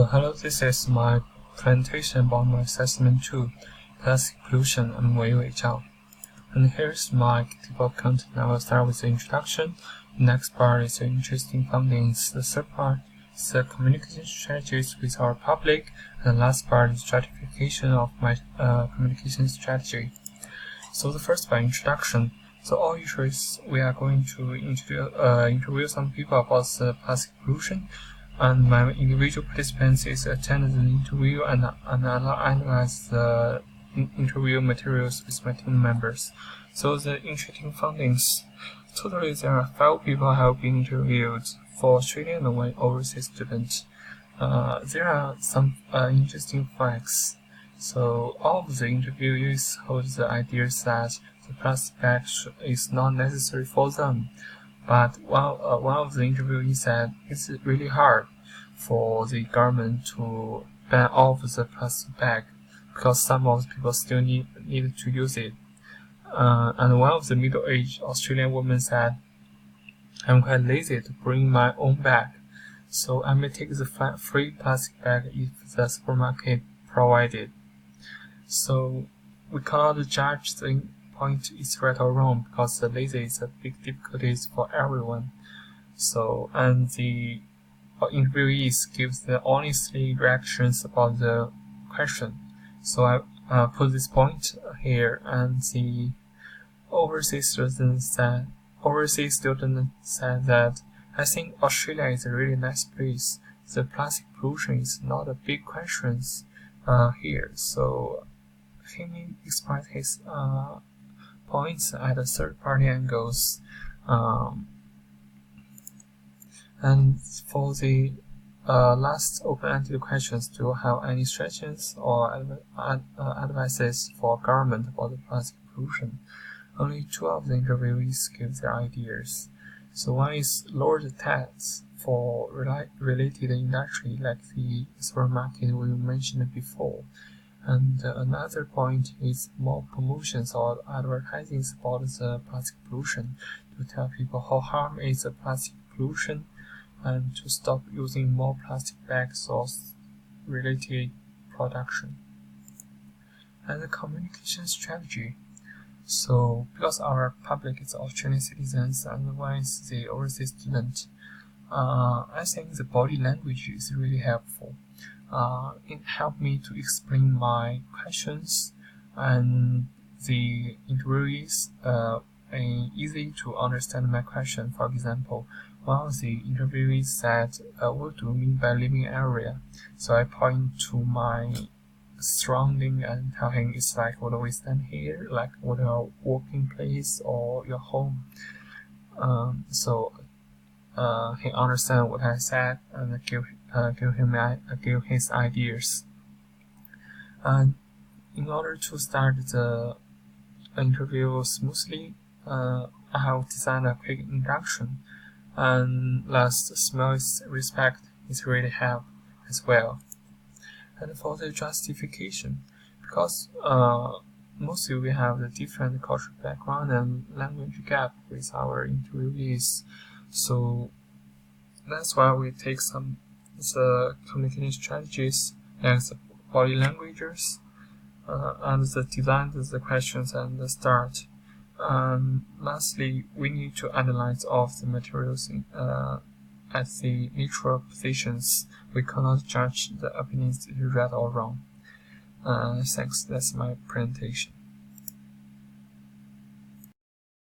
Hello, this is my presentation about my assessment 2, plastic pollution and Weiwei Zhao. And here's my table of content. I will start with the introduction. The next part is the interesting findings. The third part is the communication strategies with our public. And the last part is stratification of my communication strategy. So the first part, introduction. So all usually we are going to interview some people about the plastic pollution. And my individual participants is attend the interview and analyze the interview materials with my team members. So the interesting findings. Totally, there are 5 people have been interviewed for Australian and 1 overseas student. There are some interesting facts. So all of the interviewees hold the idea that the plastic bag is not necessary for them. But one of the interviewees said it's really hard for the government to ban off the plastic bag because some of the people still need to use it. And one of the middle-aged Australian women said, "I'm quite lazy to bring my own bag, so I may take the free plastic bag if the supermarket provided." So we cannot judge the point is right or wrong because the lazy is a big difficulty for everyone. So and the interviewees give the honest reactions about the question. So I put this point here, and the overseas student said that I think Australia is a really nice place. The plastic pollution is not a big question here. So he may express his points at the third-party angles. And for the last open-ended questions, do you have any suggestions or advices for government about the plastic pollution? Only 2 of the interviewees give their ideas. So one is lower the tax for related industry like the supermarket we mentioned before. And another point is more promotions or advertising about the plastic pollution to tell people how harm is the plastic pollution and to stop using more plastic bags or related production. And the communication strategy. So because our public is Australian citizens and one is the overseas student, I think the body language is really helpful. It helped me to explain my questions, and the interviewees easy to understand my question. For example, one of the interviewees said, "What do you mean by living area?" So I point to my surrounding and tell him it's like what we stand here, like what your working place or your home. So he understand what I said and give his ideas. And in order to start the interview smoothly, I have designed a quick introduction. And last, small respect is really help as well. And for the justification, because mostly we have the different cultural background and language gap with our interviewees, so that's why we take some the communication strategies like the body languages and the design of the questions and the start. Lastly, we need to analyze all of the materials at the neutral positions. We cannot judge the opinions right or wrong. Thanks. That's my presentation.